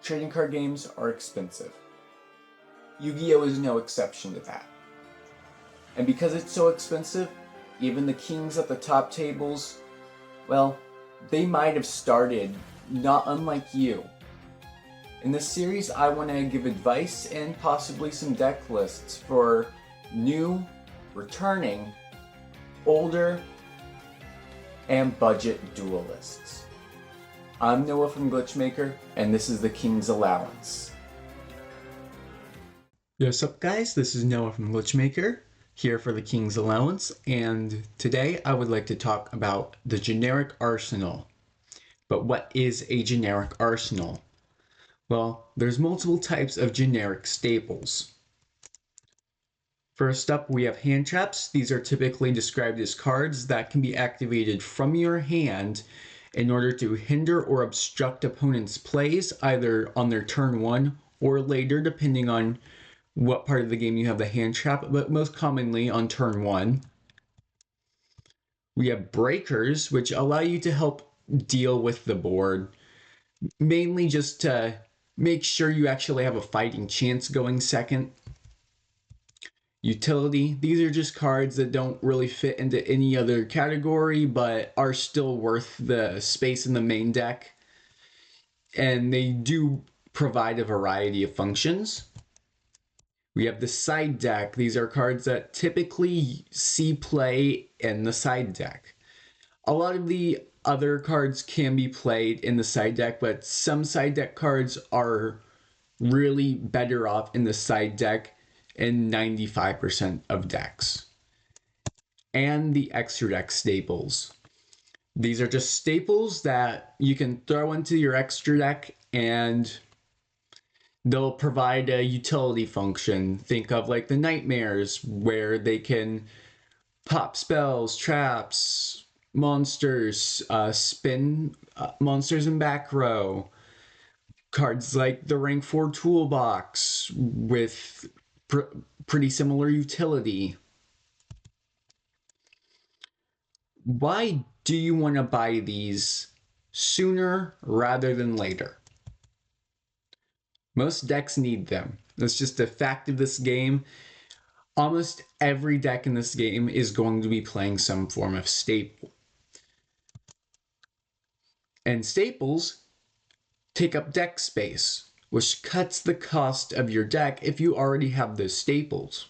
trading card games are expensive. Yu-Gi-Oh! Is no exception to that. And because it's so expensive, even the kings at the top tables, well, they might have started not unlike you. In this series, I want to give advice and possibly some deck lists for new, returning, older, and budget duelists. I'm Noah from Glitchmaker, and this is the King's Allowance. Yo, what's up guys? This is Noah from Glitchmaker, here for the King's Allowance, and today I would like to talk about the generic arsenal. But what is a generic arsenal? Well, there's multiple types of generic staples. First up, we have hand traps. These are typically described as cards that can be activated from your hand in order to hinder or obstruct opponents' plays, either on their turn 1 or later, depending on what part of the game you have the hand trap, but most commonly on turn 1. We have breakers, which allow you to help deal with the board, mainly just to make sure you actually have a fighting chance going second. Utility, these are just cards that don't really fit into any other category, but are still worth the space in the main deck. And they do provide a variety of functions. We have the side deck. These are cards that typically see play in the side deck. A lot of the other cards can be played in the side deck, but some side deck cards are really better off in the side deck in 95% of decks. And the extra deck staples. These are just staples that you can throw into your extra deck and they'll provide a utility function. Think of like the nightmares, where they can pop spells, traps, monsters, spin monsters in back row. Cards like the rank 4 toolbox with pretty similar utility. Why do you want to buy these sooner rather than later? Most decks need them. That's just a fact of this game. Almost every deck in this game is going to be playing some form of staple. And staples take up deck space, which cuts the cost of your deck if you already have those staples.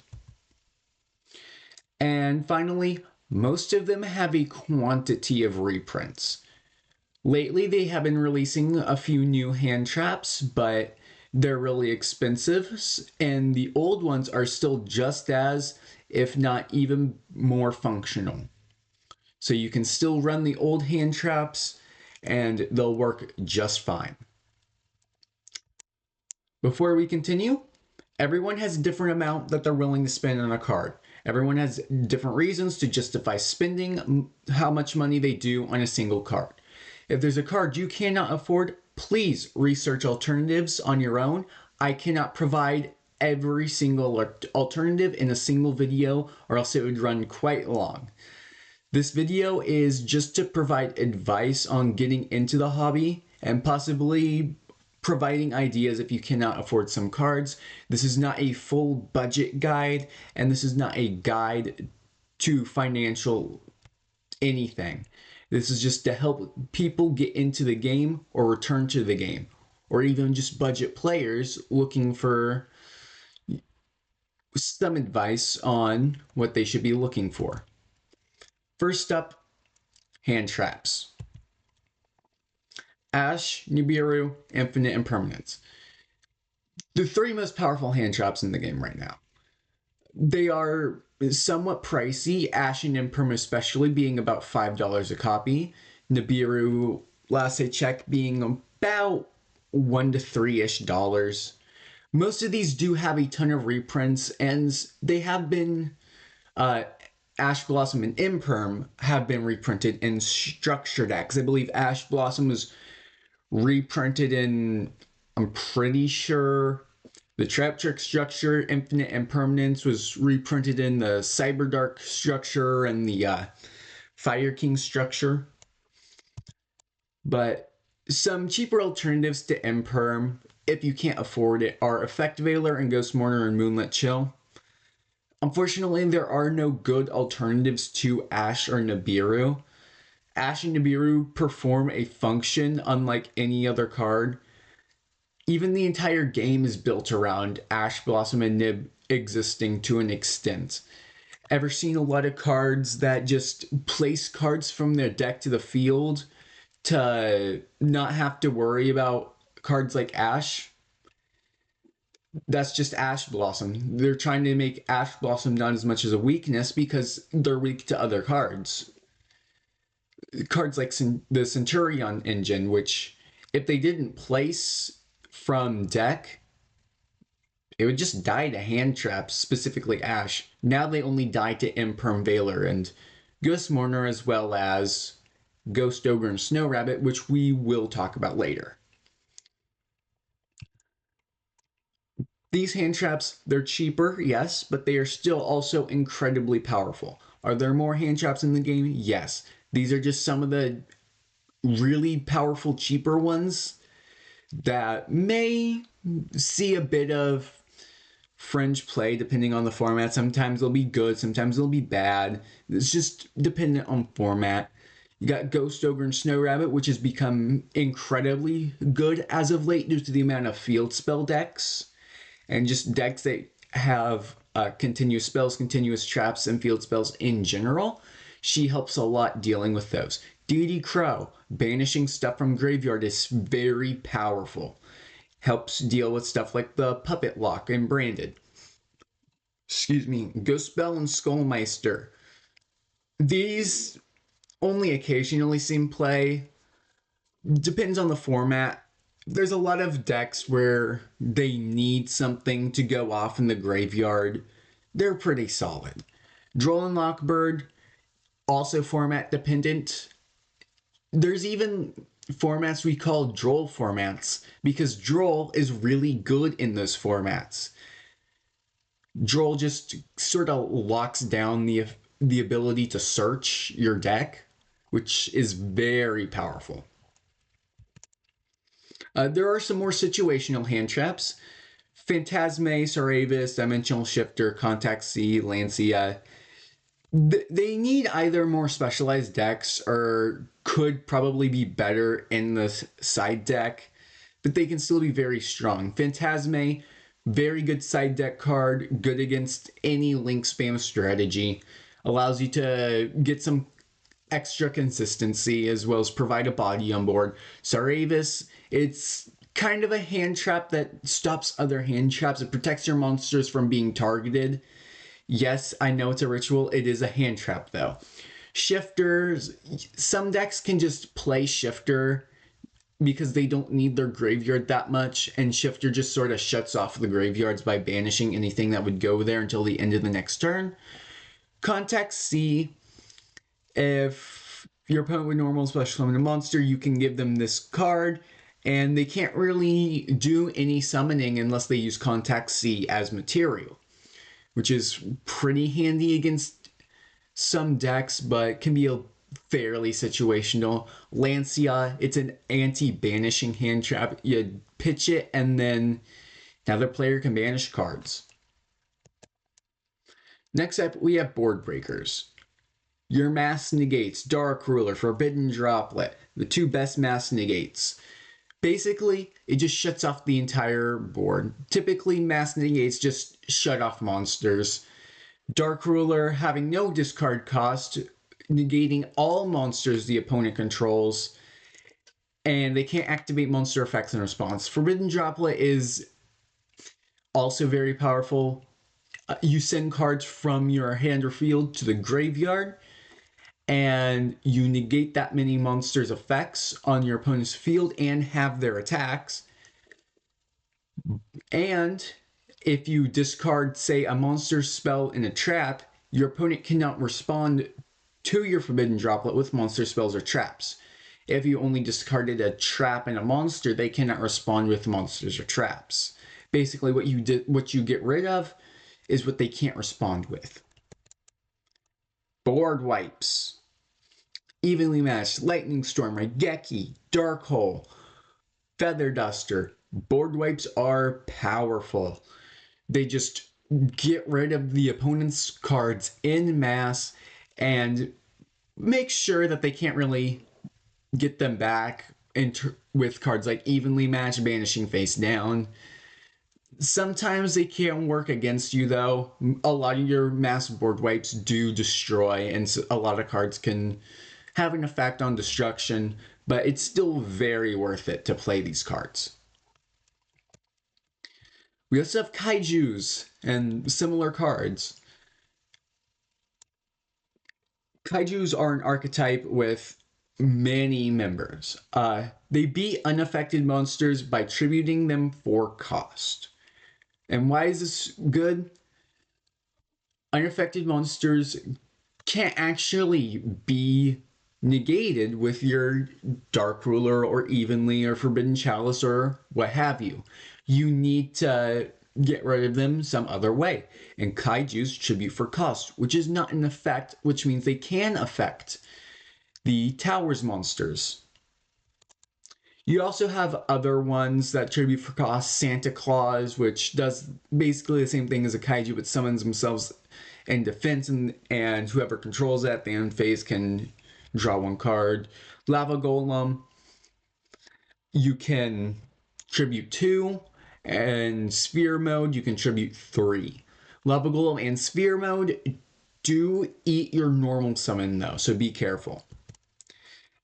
And finally, most of them have a quantity of reprints. Lately, they have been releasing a few new hand traps, but they're really expensive, and the old ones are still just as, if not even more functional. So you can still run the old hand traps, and they'll work just fine. Before we continue, everyone has a different amount that they're willing to spend on a card. Everyone has different reasons to justify spending how much money they do on a single card. If there's a card you cannot afford, please research alternatives on your own. I cannot provide every single alternative in a single video, or else it would run quite long. This video is just to provide advice on getting into the hobby and possibly providing ideas if you cannot afford some cards. This is not a full budget guide, and this is not a guide to financial anything. This is just to help people get into the game or return to the game, or even just budget players looking for some advice on what they should be looking for. First up, hand traps. Ash, Nibiru, Infinite, and Permanence. The 3 most powerful hand traps in the game right now. They are somewhat pricey, Ash and Imperm especially being about $5 a copy. Nibiru, last I checked, being about $1 to $3-ish. Most of these do have a ton of reprints, and they have been, Ash Blossom and Imperm have been reprinted in structure decks. I believe Ash Blossom was reprinted in, I'm pretty sure, the Trap Trick structure. Infinite and Permanence was reprinted in the Cyberdark structure and the Fire King structure. But some cheaper alternatives to Imperm if you can't afford it, are Effect Veiler and Ghost Mourner and Moonlit Chill. Unfortunately, there are no good alternatives to Ashe or Nibiru. Ashe and Nibiru perform a function unlike any other card. Even the entire game is built around Ash, Blossom, and Nib existing to an extent. Ever seen a lot of cards that just place cards from their deck to the field to not have to worry about cards like Ash? That's just Ash Blossom. They're trying to make Ash Blossom not as much as a weakness because they're weak to other cards. Cards like the Centurion engine, which if they didn't place from deck, it would just die to hand traps, specifically Ash. Now they only die to Imperm Veiler and Ghost Mourner, as well as Ghost Ogre and Snow Rabbit, which we will talk about later. These hand traps, they're cheaper, yes, but they are still also incredibly powerful. Are there more hand traps in the game? Yes. These are just some of the really powerful, cheaper ones that may see a bit of fringe play depending on the format. Sometimes they'll be good, sometimes they'll be bad. It's just dependent on format. You got Ghost Ogre and Snow Rabbit, which has become incredibly good as of late due to the amount of field spell decks and just decks that have continuous spells, continuous traps, and field spells in general. She helps a lot dealing with those. Deity Crow, banishing stuff from graveyard, is very powerful. Helps deal with stuff like the Puppet Lock and Branded. Excuse me, Ghost Bell and Skullmeister. These only occasionally see play. Depends on the format. There's a lot of decks where they need something to go off in the graveyard. They're pretty solid. Droll and Lockbird, also format dependent. There's even formats we call Droll formats because Droll is really good in those formats. Droll just sort of locks down the ability to search your deck, which is very powerful. There are some more situational hand traps. Phantasme, Saravis, Dimensional Shifter, Contact C, Lancia. They need either more specialized decks or could probably be better in the side deck, but they can still be very strong. Phantasme, very good side deck card, good against any link spam strategy. Allows you to get some extra consistency as well as provide a body on board. Saravis, it's kind of a hand trap that stops other hand traps. It protects your monsters from being targeted. Yes, I know it's a ritual. It is a hand trap, though. Shifters, some decks can just play Shifter because they don't need their graveyard that much, and Shifter just sort of shuts off the graveyards by banishing anything that would go there until the end of the next turn. Contact C, if your opponent would normal special summon a monster, you can give them this card, and they can't really do any summoning unless they use Contact C as material, which is pretty handy against some decks, but can be a fairly situational. Lancia, it's an anti-banishing hand trap. You pitch it, and then another player can banish cards. Next up, we have Board Breakers. Your Mass Negates, Dark Ruler, Forbidden Droplet, the two best Mass Negates. Basically, it just shuts off the entire board. Typically, Mass Negates just shut off monsters. Dark Ruler, having no discard cost, negating all monsters the opponent controls, and they can't activate monster effects in response. Forbidden Droplet is also very powerful. You send cards from your hand or field to the graveyard, and you negate that many monsters' effects on your opponent's field and have their attacks. And if you discard, say, a monster spell in a trap, your opponent cannot respond to your Forbidden Droplet with monster spells or traps. If you only discarded a trap and a monster, they cannot respond with monsters or traps. Basically, what you get rid of is what they can't respond with. Board wipes. Evenly Matched, Lightning Storm, Raigeki, Dark Hole, Feather Duster. Board wipes are powerful. They just get rid of the opponent's cards en masse and make sure that they can't really get them back with cards like evenly matched, banishing face down. Sometimes they can work against you though. A lot of your mass board wipes do destroy, and a lot of cards can have an effect on destruction, but it's still very worth it to play these cards. We also have kaijus and similar cards. Kaijus are an archetype with many members. They beat unaffected monsters by tributing them for cost. And why is this good? Unaffected monsters can't actually be negated with your Dark Ruler or Evenly or Forbidden Chalice or what have you. You need to get rid of them some other way. And kaijus tribute for cost, which is not an effect, which means they can affect the Towers monsters. You also have other ones that tribute for cost. Santa Claus, which does basically the same thing as a kaiju, but summons themselves in defense, and whoever controls that at the end phase can draw one card. Lava Golem, you can tribute 2, and Sphere Mode, you can tribute 3. Lava Golem and Sphere Mode do eat your normal summon though, so be careful.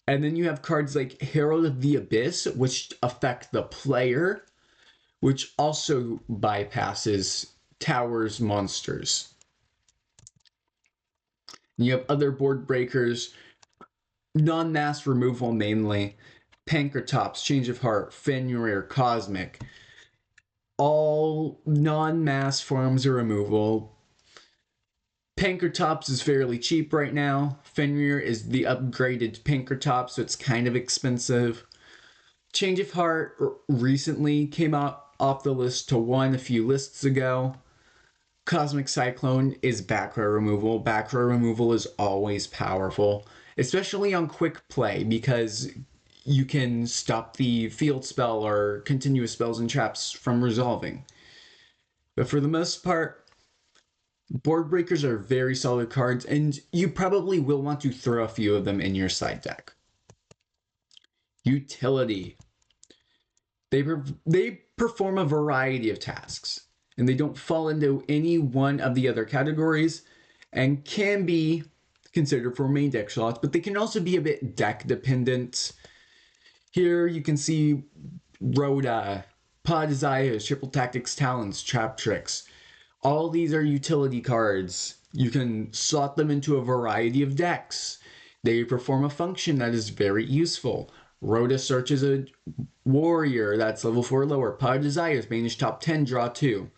And then you have cards like Herald of the Abyss, which affect the player, which also bypasses Towers monsters. And you have other board breakers, non-mass removal mainly, Pankratops, Change of Heart, Fenrir, Cosmic. All non-mass forms of removal. Pankratops is fairly cheap right now. Fenrir is the upgraded Pankratops, so it's kind of expensive. Change of Heart recently came out off the list to 1 a few lists ago. Cosmic Cyclone is back row removal. Back row removal is always powerful, especially on quick play, because you can stop the field spell or continuous spells and traps from resolving. But for the most part, board breakers are very solid cards, and you probably will want to throw a few of them in your side deck. Utility. They perform a variety of tasks, and they don't fall into any one of the other categories, and can be considered for main deck slots, but they can also be a bit deck dependent. Here you can see Rhoda, Pod Desires, Triple Tactics, Talents, Trap Tricks. All these are utility cards. You can slot them into a variety of decks. They perform a function that is very useful. Rhoda searches a warrior that's level 4 or lower. Pod Desires, banish top 10, draw 2.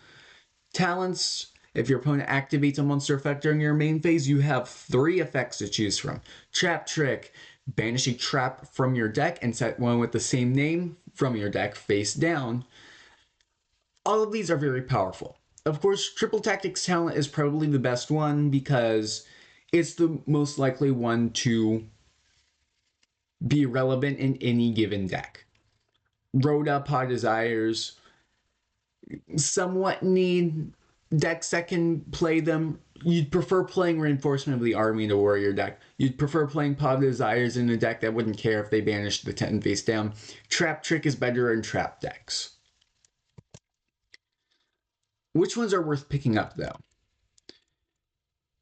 Talents, if your opponent activates a monster effect during your main phase, you have 3 effects to choose from. Trap Trick, banish a trap from your deck and set one with the same name from your deck face down. All of these are very powerful. Of course, Triple Tactics Talent is probably the best one because it's the most likely one to be relevant in any given deck. Rhoda, Pod Desires somewhat need decks that can play them. You'd prefer playing Reinforcement of the Army in a warrior deck. You'd prefer playing Pod Desires in a deck that wouldn't care if they banished the 10 face down. Trap Trick is better in trap decks. Which ones are worth picking up though?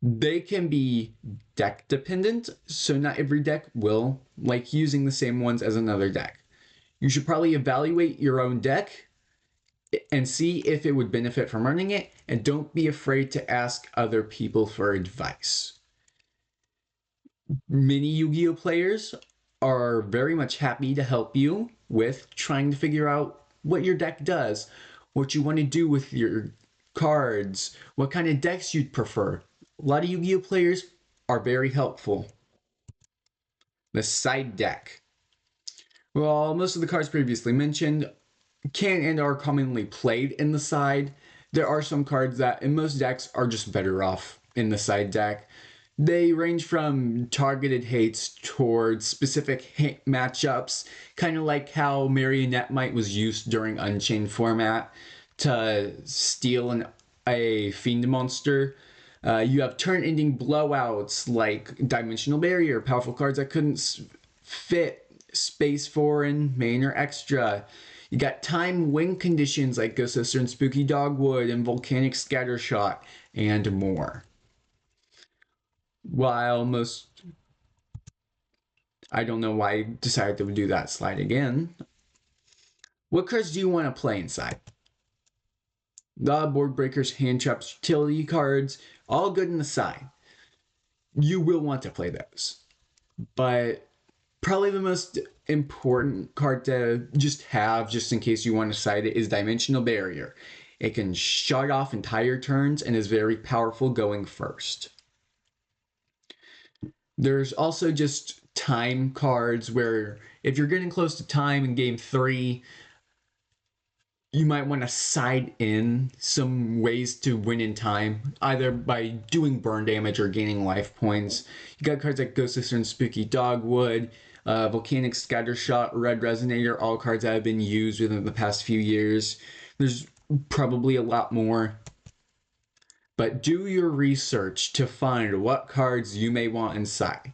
They can be deck dependent, so not every deck will like using the same ones as another deck. You should probably evaluate your own deck and see if it would benefit from running it, and don't be afraid to ask other people for advice. Many Yu-Gi-Oh players are very much happy to help you with trying to figure out what your deck does, what you want to do with your cards, what kind of decks you'd prefer. A lot of Yu-Gi-Oh players are very helpful. The side deck. Well, most of the cards previously mentioned can and are commonly played in the side. There are some cards that in most decks are just better off in the side deck. They range from targeted hates towards specific matchups, kind of like how Marionette Might was used during Unchained format to steal a Fiend monster. You have turn-ending blowouts like Dimensional Barrier, powerful cards that couldn't fit Space Foreign, main, or extra. You got time win conditions like Ghost Sister and Spooky Dogwood and Volcanic Scattershot, and more. While most... I don't know why I decided to do that slide again. What cards do you want to play inside? The Board Breakers, Hand Traps, Utility cards, all good in the side. You will want to play those. But probably the most important card to just have, just in case you want to side it, is Dimensional Barrier. It can shut off entire turns and is very powerful going first. There's also just time cards where if you're getting close to time in game 3, you might want to side in some ways to win in time, either by doing burn damage or gaining life points. You got cards like Ghost Sister and Spooky Dogwood, Volcanic Scattershot, Red Resonator, all cards that have been used within the past few years. There's probably a lot more. But do your research to find what cards you may want inside.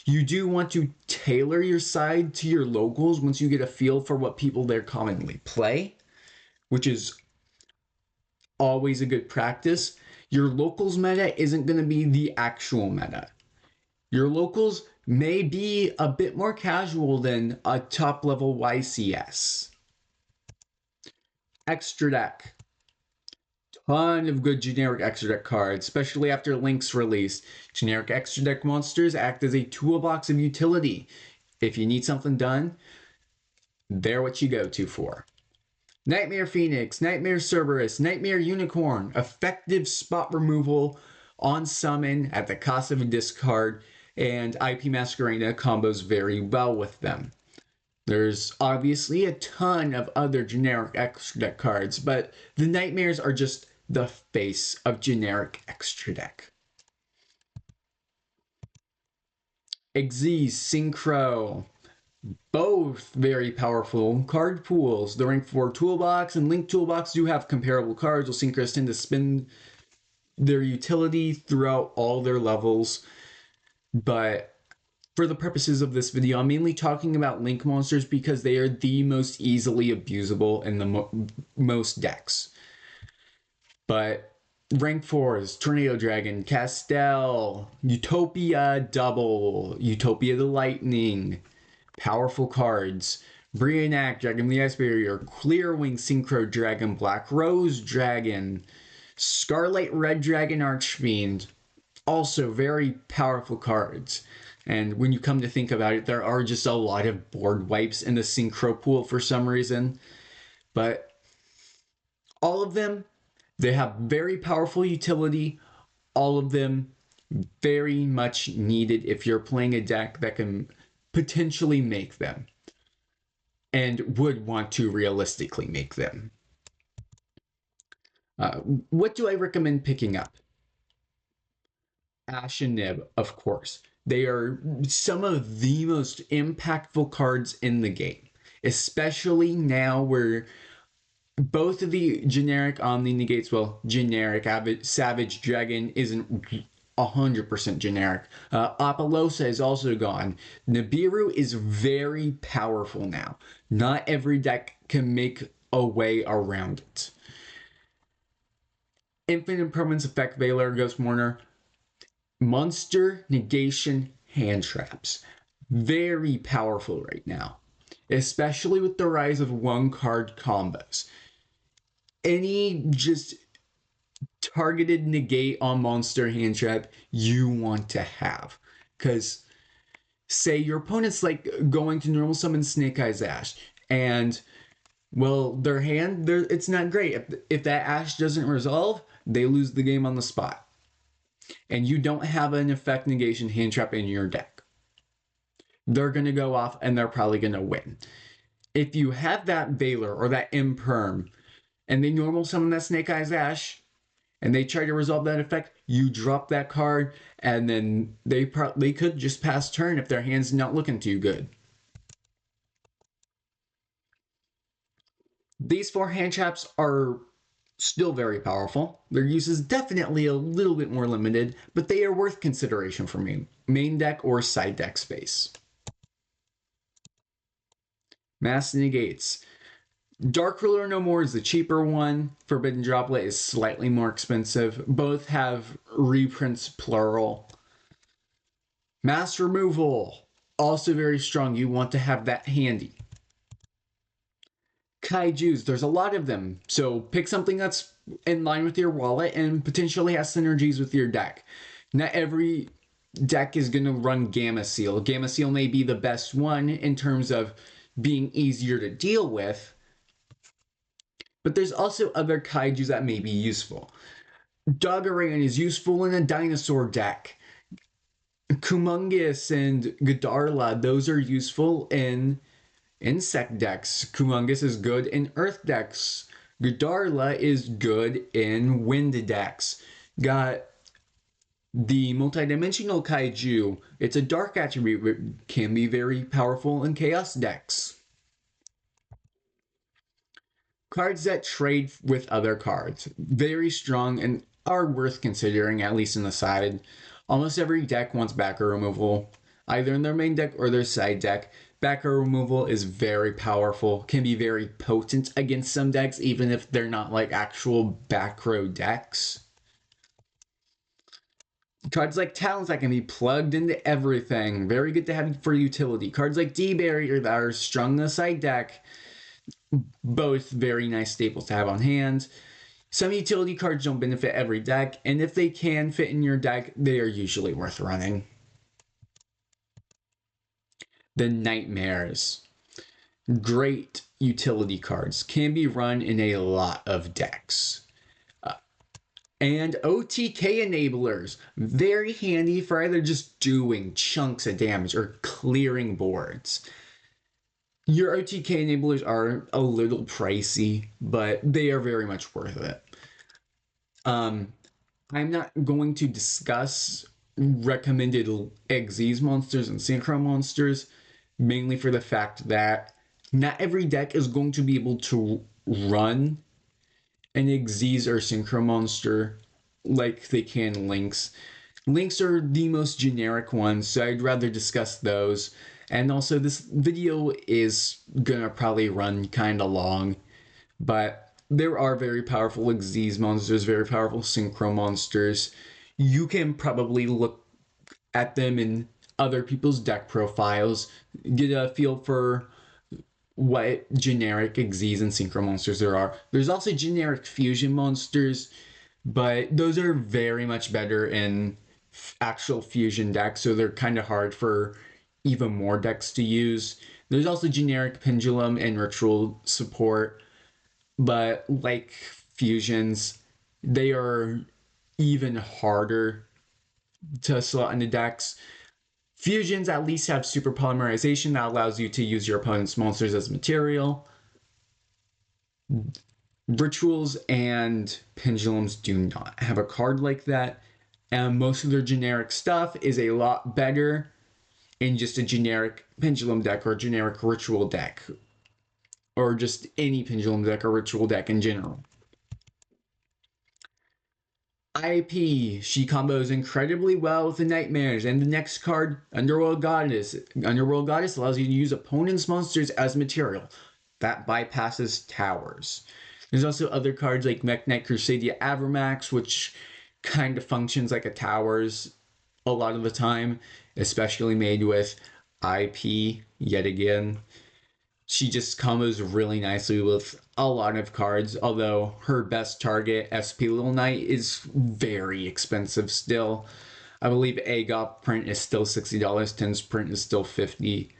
You do want to tailor your side to your locals once you get a feel for what people there commonly play, which is always a good practice. Your locals meta isn't going to be the actual meta. Your locals may be a bit more casual than a top level YCS. Extra deck. Ton of good generic extra deck cards, especially after Link's release. Generic extra deck monsters act as a toolbox of utility. If you need something done, they're what you go to for. Nightmare Phoenix, Nightmare Cerberus, Nightmare Unicorn, effective spot removal on summon at the cost of a discard, and IP Masquerena combos very well with them. There's obviously a ton of other generic extra deck cards, but the Nightmares are just the face of generic extra deck. Xyz, Synchro, both very powerful card pools. The Rank 4 Toolbox and Link Toolbox do have comparable cards, while Synchros tend to spin their utility throughout all their levels. But for the purposes of this video, I'm mainly talking about Link monsters because they are the most easily abusable in the most decks. But Rank 4s, Tornado Dragon, Castel, Utopia Double, Utopia the Lightning, powerful cards. Brionac, Dragon of the Ice Barrier, Clearwing, Synchro Dragon, Black Rose Dragon, Scarlet Red Dragon Archfiend, also very powerful cards. And when you come to think about it, there are just a lot of board wipes in the Synchro pool for some reason. But all of them, they have very powerful utility. All of them very much needed if you're playing a deck that can potentially make them and would want to realistically make them. What do I recommend picking up? Ash and Nib, of course. They are some of the most impactful cards in the game, especially now where both of the generic Omni negates, well, generic Savage Dragon isn't 100% generic. Apollosa is also gone. Nibiru is very powerful now. Not every deck can make a way around it. Infinite Permanence Effect Veiler, Ghost Mourner, Monster Negation Hand Traps. Very powerful right now, especially with the rise of one-card combos. Any just targeted negate on monster hand trap you want to have. Because say your opponent's like going to normal summon Snake Eyes Ash, and well, their hand, it's not great. If that Ash doesn't resolve, they lose the game on the spot. And you don't have an effect negation hand trap in your deck. They're going to go off and they're probably going to win. If you have that Veiler or that Imperm, and they normal summon that Snake Eyes Ash, and they try to resolve that effect, you drop that card, and then they could just pass turn if their hand's not looking too good. These 4 hand traps are still very powerful. Their use is definitely a little bit more limited, but they are worth consideration for me. Main deck or side deck space. Mass Negates. Dark Ruler No More is the cheaper one. Forbidden Droplet is slightly more expensive. Both have reprints plural. Mass Removal. Also very strong. You want to have that handy. Kaijus, there's a lot of them, so pick something that's in line with your wallet and potentially has synergies with your deck. Not every deck is going to run Gamma Seal. Gamma Seal may be the best one in terms of being easier to deal with, but there's also other kaijus that may be useful. Dogaran is useful in a dinosaur deck. Kumungus and Godarla, those are useful in insect decks. Kumungus is good in earth decks. Godarla is good in wind decks. Got the multidimensional kaiju. It's a dark attribute, but can be very powerful in chaos decks. Cards that trade with other cards. Very strong and are worth considering, at least in the side. Almost every deck wants backer removal, either in their main deck or their side deck. Backer removal is very powerful, can be very potent against some decks, even if they're not like actual back row decks. Cards like Talons that can be plugged into everything. Very good to have for utility. Cards like D-Barrier that are strung in the side deck. Both very nice staples to have on hand. Some utility cards don't benefit every deck, and if they can fit in your deck, they are usually worth running. The Nightmares. Great utility cards. Can be run in a lot of decks. And OTK enablers. Very handy for either just doing chunks of damage or clearing boards. Your OTK enablers are a little pricey, but they are very much worth it. I'm not going to discuss recommended Xyz monsters and Synchro monsters, mainly for the fact that not every deck is going to be able to run an Xyz or Synchro monster like they can Lynx. Lynx are the most generic ones, so I'd rather discuss those. And also, this video is gonna probably run kind of long, but there are very powerful Xyz monsters, very powerful Synchro monsters. You can probably look at them in other people's deck profiles, get a feel for what generic Xyz and Synchro monsters there are. There's also generic fusion monsters, but those are very much better in actual fusion decks, so they're kind of hard for even more decks to use. There's also generic pendulum and ritual support, but like fusions, they are even harder to slot into decks. Fusions at least have super polymerization that allows you to use your opponent's monsters as material. Rituals and pendulums do not have a card like that, and most of their generic stuff is a lot better in just a generic pendulum deck or a generic ritual deck, or just any pendulum deck or ritual deck in general. IP, she combos incredibly well with the Nightmares, and the next card, Underworld Goddess. Underworld Goddess allows you to use opponent's monsters as material. That bypasses towers. There's also other cards like Mech Knight Crusadia Avramax, which kind of functions like a towers a lot of the time, especially made with IP yet again. She just combos really nicely with a lot of cards, although her best target, SP Little Knight, is very expensive still. I believe AGOP print is still $60, 10's print is still $50.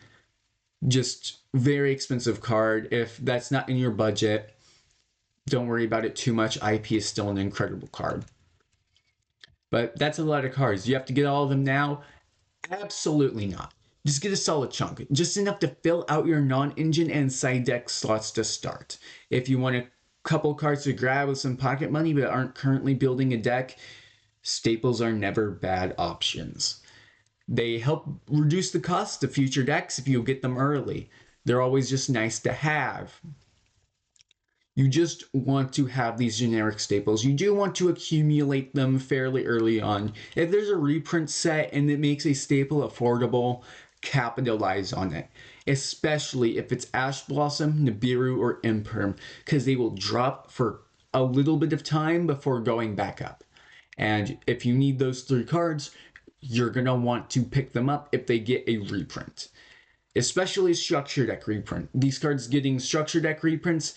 Just very expensive card. If that's not in your budget, don't worry about it too much. IP is still an incredible card. But that's a lot of cards. You have to get all of them now? Absolutely not. Just get a solid chunk, just enough to fill out your non-engine and side deck slots to start. If you want to couple cards to grab with some pocket money but aren't currently building a deck, staples are never bad options. They help reduce the cost of future decks if you get them early. They're always just nice to have. You just want to have these generic staples. You do want to accumulate them fairly early on. If there's a reprint set and it makes a staple affordable, capitalize on it. Especially if it's Ash Blossom, Nibiru, or Imperm, because they will drop for a little bit of time before going back up. And if you need those 3 cards, you're going to want to pick them up if they get a reprint. Especially Structure Deck reprint. These cards getting Structure Deck reprints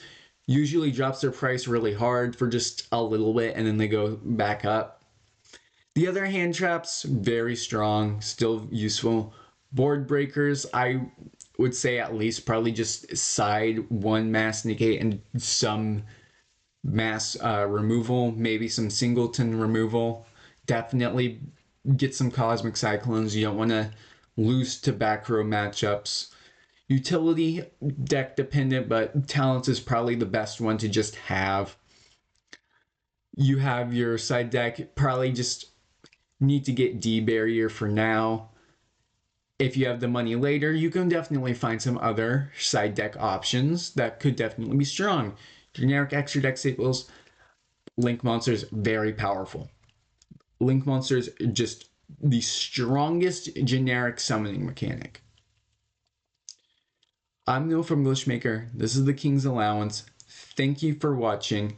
usually drops their price really hard for just a little bit and then they go back up. The other hand traps, very strong, still useful. Board breakers, I would say at least probably just side 1 mass negate and some mass removal, maybe some singleton removal. Definitely get some Cosmic Cyclones. You don't want to lose to back row matchups. Utility, deck dependent, but Talents is probably the best one to just have. You have your side deck, probably just need to get D-Barrier for now. If you have the money later, you can definitely find some other side deck options that could definitely be strong. Generic extra deck staples, Link Monsters, very powerful. Link Monsters, just the strongest generic summoning mechanic. I'm Neil from Glitchmaker. This is the King's Allowance. Thank you for watching,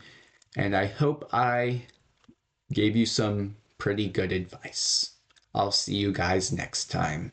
and I hope I gave you some pretty good advice. I'll see you guys next time.